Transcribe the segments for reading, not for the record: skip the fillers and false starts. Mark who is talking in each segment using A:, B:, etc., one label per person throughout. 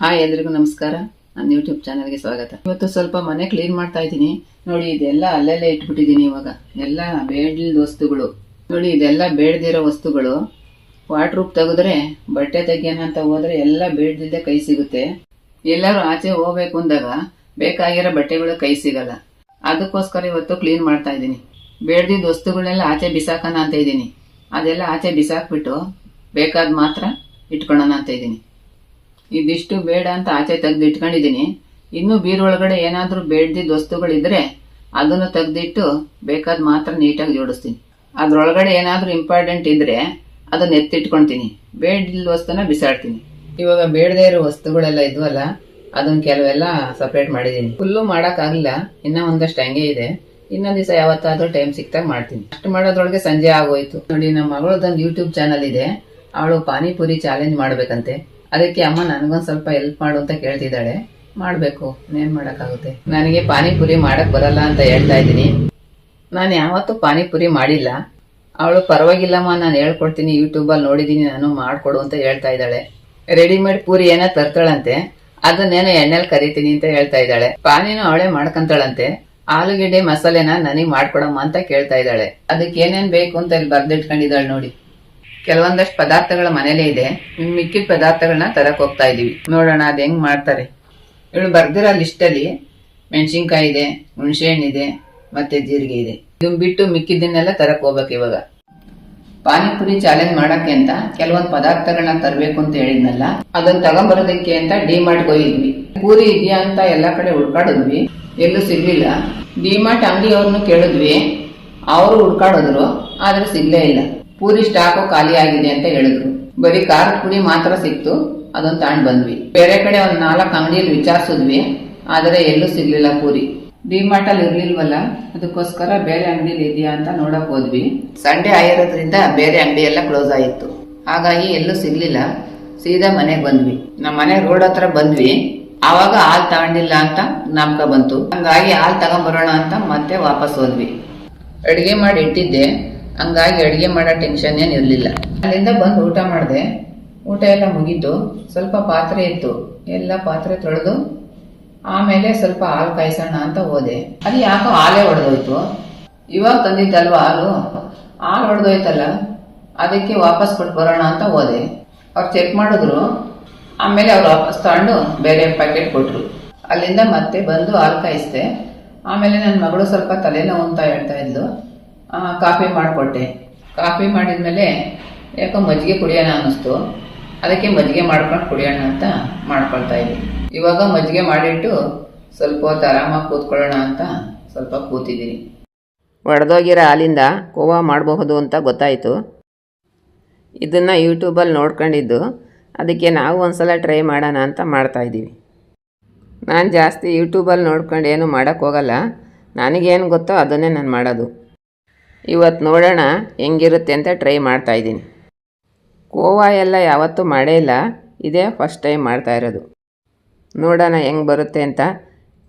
A: Hi ಎಲ್ರಿಗೂ ನಮಸ್ಕಾರ. ನನ್ನ ಯೂಟ್ಯೂಬ್ ಚಾನಲ್ಗೆ ಸ್ವಾಗತ. ಇವತ್ತು ಸ್ವಲ್ಪ ಮನೆ ಕ್ಲೀನ್ ಮಾಡ್ತಾ ಇದ್ದೀನಿ. ನೋಡಿ, ಇದೆಲ್ಲ ಅಲ್ಲೆಲ್ಲೇ ಇಟ್ಬಿಟ್ಟಿದ್ದೀನಿ. ಇವಾಗ ಎಲ್ಲ ಬೇಡದ ವಸ್ತುಗಳು ನೋಡಿ, ಇದೆಲ್ಲ ಬೇಡದಿರೋ ವಸ್ತುಗಳು. ವಾಟ್ರೂಪ್ ತೆಗೆದ್ರೆ ಬಟ್ಟೆ ತೆಗಿಯೋಣ ಅಂತ ಹೋದ್ರೆ ಎಲ್ಲ ಬೇಡದಿದ್ದೆ ಕೈ ಸಿಗುತ್ತೆ. ಎಲ್ಲರೂ ಆಚೆ ಹೋಗ್ಬೇಕು ಅಂದಾಗ ಬೇಕಾಗಿರೋ ಬಟ್ಟೆಗಳು ಕೈ ಸಿಗಲ್ಲ. ಅದಕ್ಕೋಸ್ಕರ ಇವತ್ತು ಕ್ಲೀನ್ ಮಾಡ್ತಾ ಇದ್ದೀನಿ. ಬೇಡದಿದ್ದ ವಸ್ತುಗಳನ್ನೆಲ್ಲ ಆಚೆ ಬಿಸಾಕೋಣ ಅಂತ ಇದ್ದೀನಿ. ಅದೆಲ್ಲ ಆಚೆ ಬಿಸಾಕ್ಬಿಟ್ಟು ಬೇಕಾದ ಮಾತ್ರ ಇಟ್ಕೊಳ್ಳೋಣ ಅಂತ ಇದ್ದೀನಿ. ಇದಿಷ್ಟು ಬೇಡ ಅಂತ ಆಚೆ ತೆಗ್ದು ಇಟ್ಕೊಂಡಿದ್ದೀನಿ. ಇನ್ನು ಬೀರೊಳಗಡೆ ಏನಾದ್ರೂ ಬೇಡದಿದ್ದ ವಸ್ತುಗಳಿದ್ರೆ ಅದನ್ನು ತೆಗ್ದಿಟ್ಟು ಬೇಕಾದ ಮಾತ್ರ ನೀಟಾಗಿ ಜೋಡಿಸ್ತೀನಿ. ಅದ್ರೊಳಗಡೆ ಏನಾದ್ರೂ ಇಂಪಾರ್ಟೆಂಟ್ ಇದ್ರೆ ಅದನ್ನ ಎತ್ತಿಟ್ಕೊಳ್ತೀನಿ. ಬೇಡದಿದ್ದ ವಸ್ತುನ ಬಿಸಾಡ್ತೀನಿ. ಇವಾಗ ಬೇಡದೇ ಇರೋ ವಸ್ತುಗಳೆಲ್ಲ ಇದ್ವಲ್ಲ, ಅದನ್ನ ಕೆಲವೆಲ್ಲ ಸಪ್ರೇಟ್ ಮಾಡಿದೀನಿ. ಫುಲ್ಲು ಮಾಡಕ್ಕಾಗಿಲ್ಲ, ಇನ್ನ ಒಂದಷ್ಟು ಹಂಗೆ ಇದೆ. ಇನ್ನೊಂದ್ ದಿವಸ ಯಾವತ್ತಾದ್ರೂ ಟೈಮ್ ಸಿಕ್ತಾಗ ಮಾಡ್ತೀನಿ. ಅಷ್ಟು ಮಾಡೋದ್ರೊಳಗೆ ಸಂಜೆ ಆಗೋಯ್ತು. ನೋಡಿ, ನಮ್ಮ ಮಗಳದೊಂದು ಯೂಟ್ಯೂಬ್ ಚಾನಲ್ ಇದೆ. ಅವಳು ಪಾನಿಪುರಿ ಚಾಲೆಂಜ್ ಮಾಡ್ಬೇಕಂತೆ. ಅದಕ್ಕೆ ಅಮ್ಮ ನನಗೊಂದ್ ಸ್ವಲ್ಪ ಹೆಲ್ಪ್ ಮಾಡು ಅಂತ ಕೇಳ್ತಿದ್ದಾಳೆ. ಮಾಡ್ಬೇಕು, ಏನ್ ಮಾಡಕ್ಕಾಗುತ್ತೆ. ನನಗೆ ಪಾನಿಪುರಿ ಮಾಡಕ್ ಬರಲ್ಲ ಅಂತ ಹೇಳ್ತಾ ಇದ್ದೀನಿ. ನಾನು ಯಾವತ್ತೂ ಪಾನಿಪುರಿ ಮಾಡಿಲ್ಲ. ಅವಳು ಪರವಾಗಿಲ್ಲಮ್ಮ, ನಾನು ಹೇಳ್ಕೊಡ್ತೀನಿ, ಯೂಟ್ಯೂಬಲ್ಲಿ ನೋಡಿದೀನಿ ನಾನು, ಮಾಡ್ಕೊಡು ಅಂತ ಹೇಳ್ತಾ ಇದ್ದಾಳೆ. ರೆಡಿಮೇಡ್ ಪೂರಿ ಏನೋ ತರ್ತಾಳಂತೆ, ಅದನ್ನೇನೋ ಎಣ್ಣೆಲ್ ಕರಿತೀನಿ ಅಂತ ಹೇಳ್ತಾ ಇದ್ದಾಳೆ. ಪಾನಿನೂ ಅವಳೇ ಮಾಡ್ಕೊಂತಾಳಂತೆ. ಆಲೂಗೆಡ್ಡೆ ಮಸಾಲೆನ ನನಗೆ ಮಾಡ್ಕೊಡಮ್ಮ ಅಂತ ಕೇಳ್ತಾ ಇದ್ದಾಳೆ. ಅದಕ್ಕೆ ಏನೇನ್ ಬೇಕು ಅಂತ ಇಲ್ಲಿ ಬರ್ದಿಟ್ಕೊಂಡಿದ್ದಾಳೆ ನೋಡಿ. ಕೆಲವೊಂದಷ್ಟು ಪದಾರ್ಥಗಳ ಮನೇಲೇ ಇದೆ. ಮಿಕ್ಕಿದ ಪದಾರ್ಥಗಳನ್ನ ತರಕ್ ಹೋಗ್ತಾ ಇದೀವಿ. ನೋಡೋಣ ಅದ್ ಹೆಂಗ್ ಮಾಡ್ತಾರೆ. ಇವಳು ಬರ್ದಿರೋ ಲಿಸ್ಟ್ ಅಲ್ಲಿ ಮೆಣಸಿನ್ಕಾಯಿ ಇದೆ, ಹುಣಸೆ ಹಣ್ಣಿದೆ, ಮತ್ತೆ ಜೀರಿಗೆ ಇದೆ. ಇದನ್ ಬಿಟ್ಟು ಮಿಕ್ಕಿದ್ದನ್ನೆಲ್ಲ ತರಕ್ ಹೋಗ್ಬೇಕು. ಇವಾಗ ಪಾನಿಪುರಿ ಚಾಲೆಂಜ್ ಮಾಡಕ್ಕೆ ಅಂತ ಕೆಲವೊಂದು ಪದಾರ್ಥಗಳನ್ನ ತರಬೇಕು ಅಂತ ಹೇಳಿದ್ನಲ್ಲ, ಅದನ್ನ ತಗೊಂಬರೋದಕ್ಕೆ ಅಂತ ಡಿಮಾರ್ಟ್ಗೆ ಹೋಗಿದ್ವಿ. ಪೂರಿ ಇದೆಯಾ ಅಂತ ಎಲ್ಲಾ ಕಡೆ ಹುಡ್ಕಾಡಿದ್ವಿ, ಎಲ್ಲೂ ಸಿಗ್ಲಿಲ್ಲ. ಡಿಮಾರ್ಟ್ ಅಂಗಡಿಯವ್ರನ್ನು ಕೇಳಿದ್ವಿ, ಅವರು ಹುಡ್ಕಾಡಿದ್ರು, ಆದ್ರೆ ಸಿಗ್ಲೇ ಇಲ್ಲ. ಪೂರಿ ಸ್ಟಾಕು ಖಾಲಿ ಆಗಿದೆ ಅಂತ ಹೇಳಿದ್ರು. ಬರೀ ಖಾರದ ಪುಡಿ ಮಾತ್ರ ಸಿಕ್ತು, ಅದನ್ನ ತಗೊಂಡ್ ಬಂದ್ವಿ. ಬೇರೆ ಕಡೆ ಒಂದ್ 4 ಅಂಗಡಿಯಲ್ಲಿ ವಿಚಾರಿಸಿದ್ವಿ, ಆದ್ರೆ ಎಲ್ಲೂ ಸಿಗ್ಲಿಲ್ಲ ಪೂರಿ. ಡಿಮಾರ್ಟ್ ಅಲ್ಲಿ ಇರ್ಲಿಲ್ವಲ್ಲ, ಅದಕ್ಕೋಸ್ಕರ ಬೇರೆ ಅಂಗಡಿಲಿ ಇದೆಯಾ ಅಂತ ನೋಡಕ್ ಹೋದ್ವಿ. ಸಂಡೇ ಆಗಿರೋದ್ರಿಂದ ಬೇರೆ ಅಂಗಡಿ ಎಲ್ಲ ಕ್ಲೋಸ್ ಆಗಿತ್ತು. ಹಾಗಾಗಿ ಎಲ್ಲೂ ಸಿಗ್ಲಿಲ್ಲ. ಸೀದಾ ಮನೆಗ್ ಬಂದ್ವಿ. ನಮ್ಮ ಮನೆ ರೋಡ್ ಹತ್ರ ಬಂದ್ವಿ. ಆವಾಗ ಹಾಲ್ ತಗೊಂಡಿಲ್ಲ ಅಂತ ಜ್ಞಾಪಕ ಬಂತು. ಹಂಗಾಗಿ ಹಾಲ್ ತಗೊಂಡ್ಬರೋಣ ಅಂತ ಮತ್ತೆ ವಾಪಸ್ ಹೋದ್ವಿ. ಅಡಿಗೆ ಮಾಡಿ ಇಟ್ಟಿದ್ದೆ, ಹಂಗಾಗಿ ಅಡಿಗೆ ಮಾಡೋ ಟೆನ್ಷನ್ ಏನ್ ಇರ್ಲಿಲ್ಲ. ಅಲ್ಲಿಂದ ಬಂದು ಊಟ ಮಾಡಿದೆ. ಊಟ ಎಲ್ಲ ಮುಗೀತು. ಸ್ವಲ್ಪ ಪಾತ್ರೆ ಇತ್ತು, ಎಲ್ಲ ಪಾತ್ರೆ ತೊಳೆದು ಆಮೇಲೆ ಸ್ವಲ್ಪ ಹಾಲು ಕಾಯಿಸೋಣ ಅಂತ ಹೋದೆ. ಅದು ಯಾಕೋ ಹಾಲೇ ಒಡೆದೋಯ್ತು. ಇವಾಗ ತಂದಿದ್ದಲ್ವಾ ಹಾಲು ಒಡೆದೋಯ್ತಲ್ಲ, ಅದಕ್ಕೆ ವಾಪಸ್ ಕೊಟ್ಟು ಬರೋಣ ಅಂತ ಹೋದೆ. ಅವ್ರು ಚೆಕ್ ಮಾಡಿದ್ರು, ಆಮೇಲೆ ಅವ್ರು ವಾಪಸ್ ತಗೊಂಡು ಬೇರೆ ಪ್ಯಾಕೆಟ್ ಕೊಟ್ರು. ಅಲ್ಲಿಂದ ಮತ್ತೆ ಬಂದು ಹಾಲು ಕಾಯಿಸ್ದೆ. ಆಮೇಲೆ ನನ್ನ ಮಗಳು ಸ್ವಲ್ಪ ತಲೆನೋವು ಅಂತ ಹೇಳ್ತಾ ಇದ್ಲು. ಕಾಫಿ ಮಾಡಿಕೊಟ್ಟೆ. ಕಾಫಿ ಮಾಡಿದ್ಮೇಲೆ ಯಾಕೋ ಮಜ್ಜಿಗೆ ಕುಡಿಯೋಣ ಅನ್ನಿಸ್ತು. ಅದಕ್ಕೆ ಮಜ್ಜಿಗೆ ಮಾಡ್ಕೊಂಡು ಕುಡಿಯೋಣ ಅಂತ ಮಾಡ್ಕೊಳ್ತಾ ಇದ್ವಿ. ಇವಾಗ ಮಜ್ಜಿಗೆ ಮಾಡಿಟ್ಟು ಸ್ವಲ್ಪ ಹೊತ್ತು ಆರಾಮಾಗಿ ಕೂತ್ಕೊಳ್ಳೋಣ ಅಂತ ಸ್ವಲ್ಪ ಕೂತಿದ್ದೀನಿ. ಒಡೆದೋಗಿರೋ ಹಾಲಿಂದ ಕೋವಾ ಮಾಡಬಹುದು ಅಂತ ಗೊತ್ತಾಯಿತು. ಇದನ್ನು ಯೂಟ್ಯೂಬಲ್ಲಿ ನೋಡ್ಕೊಂಡಿದ್ದು, ಅದಕ್ಕೆ ನಾವು ಒಂದ್ಸಲ ಟ್ರೈ ಮಾಡೋಣ ಅಂತ ಮಾಡ್ತಾಯಿದ್ದೀವಿ. ನಾನು ಜಾಸ್ತಿ ಯೂಟ್ಯೂಬಲ್ಲಿ ನೋಡ್ಕೊಂಡು ಏನು ಮಾಡೋಕ್ಕೋಗಲ್ಲ. ನನಗೇನು ಗೊತ್ತೋ ಅದನ್ನೇ ನಾನು ಮಾಡೋದು. ಇವತ್ತು ನೋಡೋಣ ಹೆಂಗಿರುತ್ತೆ ಅಂತ ಟ್ರೈ ಮಾಡ್ತಾಯಿದ್ದೀನಿ. ಕೋವಾ ಎಲ್ಲ ಯಾವತ್ತೂ ಮಾಡೇ ಇಲ್ಲ, ಇದೇ ಫಸ್ಟ್ ಟೈಮ್ ಮಾಡ್ತಾ ಇರೋದು. ನೋಡೋಣ ಹೆಂಗೆ ಬರುತ್ತೆ ಅಂತ,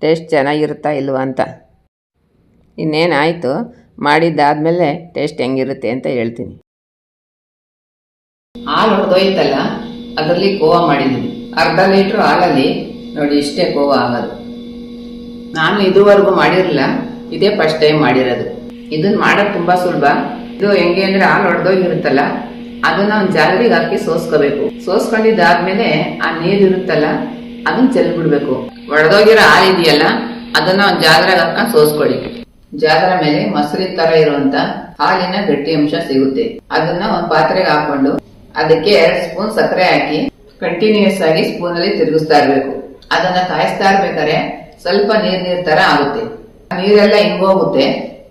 A: ಟೇಸ್ಟ್ ಚೆನ್ನಾಗಿರುತ್ತಾ ಇಲ್ವಾ ಅಂತ. ಇನ್ನೇನಾಯಿತು, ಮಾಡಿದ್ದಾದಮೇಲೆ ಟೇಸ್ಟ್ ಹೆಂಗಿರುತ್ತೆ ಅಂತ ಹೇಳ್ತೀನಿ. ಹಾಲು ಹೊಡೆದೋಯ್ತಲ್ಲ, ಅದರಲ್ಲಿ ಕೋವಾ ಮಾಡಿದ್ದೀನಿ. ಅರ್ಧ ಲೀಟ್ರ್ ಹಾಲಲ್ಲಿ ನೋಡಿ ಇಷ್ಟೇ ಕೋವಾ ಆಗೋದು. ನಾನು ಇದುವರೆಗೂ ಮಾಡಿರಲಿಲ್ಲ, ಇದೇ ಫಸ್ಟ್ ಟೈಮ್ ಮಾಡಿರೋದು. ಇದನ್ನ ಮಾಡೋದು ತುಂಬಾ ಸುಲಭ. ಇದು ಹೆಂಗೆ ಅಂದ್ರೆ, ಹಾಲು ಹೊಡೆದೋಗಿರುತ್ತಲ್ಲ, ಅದನ್ನ ಒಂದು ಜಾಲರಿಗೆ ಹಾಕಿ ಸೋಸ್ಕೋಬೇಕು. ಸೋಸ್ಕೊಂಡಿದ್ದಾದ್ಮೇಲೆ ಆ ನೀರು ಇರುತ್ತಲ್ಲ, ಅದನ್ನ ಚೆಲ್ಬಿಡ್ಬೇಕು. ಒಡೆದೋಗಿರೋ ಹಾಲು ಇದೆಯಲ್ಲ, ಅದನ್ನ ಒಂದು ಜಾಲರಿಗೆ ಹಾಕೊಂಡು ಸೋಸ್ಕೊಳ್ಳಿ. ಜಾಲರ ಮೇಲೆ ಮೊಸರಿನ ತರ ಇರುವಂತ ಹಾಲಿನ ಗಟ್ಟಿ ಅಂಶ ಸಿಗುತ್ತೆ. ಅದನ್ನ ಒಂದು ಪಾತ್ರೆಗೆ ಹಾಕೊಂಡು ಅದಕ್ಕೆ 2 ಸ್ಪೂನ್ ಸಕ್ಕರೆ ಹಾಕಿ ಕಂಟಿನ್ಯೂಸ್ ಆಗಿ ಸ್ಪೂನ್ ಅಲ್ಲಿ ತಿರುಗಿಸ್ತಾ ಇರ್ಬೇಕು. ಅದನ್ನ ಕಾಯಿಸ್ತಾ ಇರ್ಬೇಕಾದ್ರೆ ಸ್ವಲ್ಪ ನೀರ್ ತರ ಆಗುತ್ತೆ. ನೀರೆಲ್ಲ ಹಿಂಗೋಗುತ್ತೆ.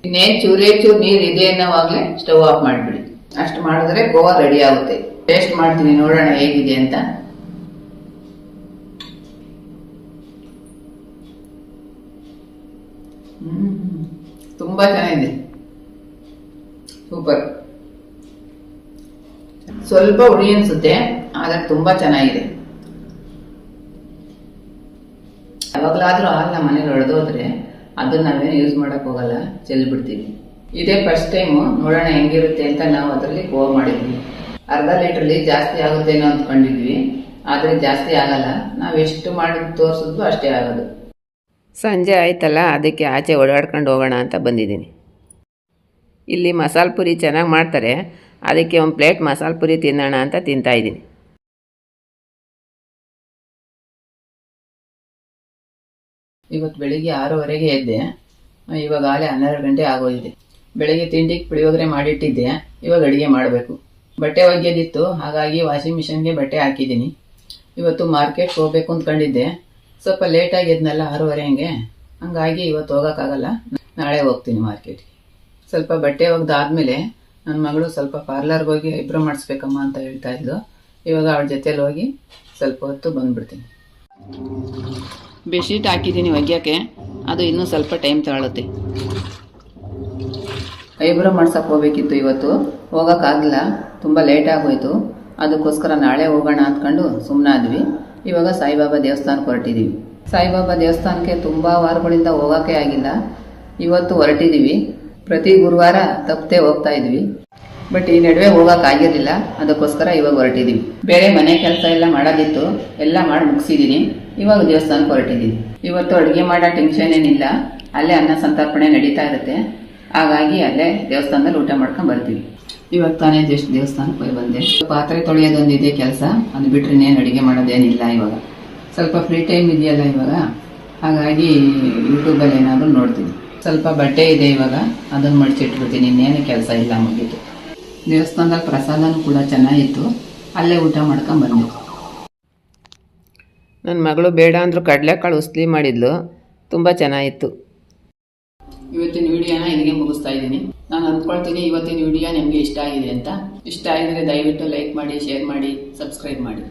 A: ಇನ್ನೇನ್ ಚೂರೇ ಚೂರು ನೀರ್ ಇದೆ ಅನ್ನೋವಾಗ್ಲೇ ಸ್ಟವ್ ಆಫ್ ಮಾಡ್ಬಿಡಿ. ಅಷ್ಟು ಮಾಡಿದ್ರೆ ಕೋವಾ ರೆಡಿ ಆಗುತ್ತೆ. ಟೇಸ್ಟ್ ಮಾಡ್ತೀನಿ, ನೋಡೋಣ ಹೇಗಿದೆ ಅಂತ. ತುಂಬಾ ಚೆನ್ನಾಗಿದೆ, ಸೂಪರ್. ಸ್ವಲ್ಪ ಹುಳಿ ಅನ್ಸುತ್ತೆ, ಆದ್ರೆ ತುಂಬಾ ಚೆನ್ನಾಗಿದೆ. ಯಾವಾಗ್ಲಾದ್ರೂ ಹಾಲನ್ನ ಮನೇಲಿ ಹೊಡೆದೋದ್ರೆ ಅದನ್ನ ನಾವೇನು ಯೂಸ್ ಮಾಡಕ್ ಹೋಗಲ್ಲ, ಚೆಲ್ಬಿಡ್ತೀವಿ. ಇದೇ ಫಸ್ಟ್ ಟೈಮು, ನೋಡೋಣ ಹೆಂಗಿರುತ್ತೆ ಅಂತ ನಾವು ಅದರಲ್ಲಿ ಕೋವಾ ಮಾಡಿದ್ವಿ. ಅರ್ಧ ಲೀಟ್ರಲ್ಲಿ ಜಾಸ್ತಿ ಆಗುತ್ತೇನೋ ಅಂದ್ಕೊಂಡಿದ್ವಿ, ಆದರೆ ಜಾಸ್ತಿ ಆಗಲ್ಲ. ನಾವು ಎಷ್ಟು ಮಾಡಿ ತೋರಿಸಿದ್ವು ಅಷ್ಟೇ ಆಗೋದು. ಸಂಜೆ ಆಯ್ತಲ್ಲ, ಅದಕ್ಕೆ ಆಚೆ ಓಡಾಡ್ಕೊಂಡು ಹೋಗೋಣ ಅಂತ ಬಂದಿದ್ದೀನಿ. ಇಲ್ಲಿ ಮಸಾಲೆ ಪುರಿ ಚೆನ್ನಾಗಿ ಮಾಡ್ತಾರೆ, ಅದಕ್ಕೆ ಒಂದು ಪ್ಲೇಟ್ ಮಸಾಲೆ ಪುರಿ ತಿನ್ನೋಣ ಅಂತ ತಿಂತಾಯಿದ್ದೀನಿ. ಇವತ್ತು ಬೆಳಿಗ್ಗೆ 6:30ಗೆ ಎದ್ದೆ. ಇವಾಗ ಆಲೆ 12 ಗಂಟೆ ಆಗೋಗಿದೆ. ಬೆಳಿಗ್ಗೆ ತಿಂಡಿಗೆ ಪುಳಿಯೋಗರೆ ಮಾಡಿಟ್ಟಿದ್ದೆ. ಇವಾಗ ಅಡುಗೆ ಮಾಡಬೇಕು. ಬಟ್ಟೆ ಒಗೆಯೋದಿತ್ತು, ಹಾಗಾಗಿ ವಾಷಿಂಗ್ ಮಿಷನ್ಗೆ ಬಟ್ಟೆ ಹಾಕಿದ್ದೀನಿ. ಇವತ್ತು ಮಾರ್ಕೆಟ್ಗೆ ಹೋಗ್ಬೇಕು ಅಂದ್ಕೊಂಡಿದ್ದೆ. ಸ್ವಲ್ಪ ಲೇಟಾಗಿ ಎದ್ನಲ್ಲ 6:30 ಹಂಗೆ, ಹಂಗಾಗಿ ಇವತ್ತು ಹೋಗೋಕ್ಕಾಗಲ್ಲ. ನಾಳೆ ಹೋಗ್ತೀನಿ ಮಾರ್ಕೆಟ್ಗೆ. ಸ್ವಲ್ಪ ಬಟ್ಟೆ ಒಗ್ದಾದ್ಮೇಲೆ ನನ್ನ ಮಗಳು ಸ್ವಲ್ಪ ಪಾರ್ಲರ್ಗೆ ಹೋಗಿ ಐಬ್ರೋ ಮಾಡಿಸ್ಬೇಕಮ್ಮ ಅಂತ ಹೇಳ್ತಾ ಇದ್ಲು. ಇವಾಗ ಅವಳ ಜೊತೆಲಿ ಹೋಗಿ ಸ್ವಲ್ಪ ಹೊತ್ತು ಬಂದ್ಬಿಡ್ತೀನಿ. ಬೆಡ್ಶೀಟ್ ಹಾಕಿದ್ದೀನಿ ಒಗ್ಯೋಕ್ಕೆ, ಅದು ಇನ್ನೂ ಸ್ವಲ್ಪ ಟೈಮ್ ತಗೊಳುತ್ತೆ. ಐಬ್ರೋ ಮಾಡ್ಸಕ್ಕೆ ಹೋಗ್ಬೇಕಿತ್ತು ಇವತ್ತು, ಹೋಗೋಕ್ಕಾಗಲಿಲ್ಲ, ತುಂಬ ಲೇಟ್ ಆಗೋಯ್ತು. ಅದಕ್ಕೋಸ್ಕರ ನಾಳೆ ಹೋಗೋಣ ಅಂದ್ಕೊಂಡು ಸುಮ್ಮನಾದ್ವಿ. ಇವಾಗ ಸಾಯಿಬಾಬಾ ದೇವಸ್ಥಾನಕ್ಕೆ ಹೊರಟಿದ್ದೀವಿ. ಸಾಯಿಬಾಬಾ ದೇವಸ್ಥಾನಕ್ಕೆ ತುಂಬ ವಾರಗಳಿಂದ ಹೋಗೋಕ್ಕೆ ಆಗಿಲ್ಲ. ಇವತ್ತು ಹೊರಟಿದ್ದೀವಿ. ಪ್ರತಿ ಗುರುವಾರ ತಪ್ಪದೆ ಹೋಗ್ತಾ ಇದ್ವಿ, ಬಟ್ ಈ ನಡುವೆ ಹೋಗೋಕ್ಕಾಗಿರಲಿಲ್ಲ. ಅದಕ್ಕೋಸ್ಕರ ಇವಾಗ ಹೊರಟಿದ್ದೀವಿ. ಬೇರೆ ಮನೆ ಕೆಲಸ ಎಲ್ಲ ಮಾಡೋದಿತ್ತು, ಎಲ್ಲ ಮಾಡಿ ಮುಗಿಸಿದ್ದೀನಿ. ಇವಾಗ ದೇವಸ್ಥಾನಕ್ಕೆ ಹೊರಟಿದ್ದೀವಿ. ಇವತ್ತು ಅಡುಗೆ ಮಾಡೋ ಟೆನ್ಷನ್ ಏನಿಲ್ಲ, ಅಲ್ಲೇ ಅನ್ನ ಸಂತರ್ಪಣೆ ನಡೀತಾ ಇರುತ್ತೆ. ಹಾಗಾಗಿ ಅಲ್ಲೇ ದೇವಸ್ಥಾನದಲ್ಲಿ ಊಟ ಮಾಡ್ಕೊಂಡು ಬರ್ತೀವಿ. ಇವಾಗ ತಾನೇ ಜಸ್ಟ್ ದೇವಸ್ಥಾನಕ್ಕೆ ಹೋಗಿ ಬಂದೆ. ಪಾತ್ರೆ ತೊಳೆಯೋದೊಂದಿದೆ ಕೆಲಸ, ಅದು ಬಿಟ್ಟರೆ ಇನ್ನೇನು ಅಡುಗೆ ಮಾಡೋದೇನಿಲ್ಲ. ಇವಾಗ ಸ್ವಲ್ಪ ಫ್ರೀ ಟೈಮ್ ಇದೆಯಲ್ಲ ಇವಾಗ, ಹಾಗಾಗಿ ಯೂಟ್ಯೂಬಲ್ಲಿ ಏನಾದರೂ ನೋಡ್ತೀನಿ. ಸ್ವಲ್ಪ ಬಟ್ಟೆ ಇದೆ ಇವಾಗ, ಅದನ್ನು ಮಡಿಚಿಟ್ಬಿಡ್ತೀನಿ. ಇನ್ನೇನು ಕೆಲಸ ಇಲ್ಲ, ಮುಗೀತು. ದೇವಸ್ಥಾನದಲ್ಲಿ ಪ್ರಸಾದನೂ ಕೂಡ ಚೆನ್ನಾಗಿತ್ತು, ಅಲ್ಲೇ ಊಟ ಮಾಡ್ಕೊಂಡು ಬಂದೆ. ನನ್ನ ಮಗಳು ಬೇಡ ಅಂದರೂ ಕಡಲೆಕಾಳು ಉಸ್ಲಿ ಮಾಡಿದ್ಲು, ತುಂಬ ಚೆನ್ನಾಗಿತ್ತು. ಇವತ್ತಿನ ವಿಡಿಯೋನ ಇಲ್ಲಿಗೆ ಮುಗಿಸ್ತಾ ಇದ್ದೀನಿ. ನಾನು ಅಂದ್ಕೊಳ್ತೀನಿ ಇವತ್ತಿನ ವಿಡಿಯೋ ನಿಮಗೆ ಇಷ್ಟ ಆಗಿದೆ ಅಂತ. ಇಷ್ಟ ಆಗಿದ್ರೆ ದಯವಿಟ್ಟು ಲೈಕ್ ಮಾಡಿ, ಶೇರ್ ಮಾಡಿ, ಸಬ್ಸ್ಕ್ರೈಬ್ ಮಾಡಿ.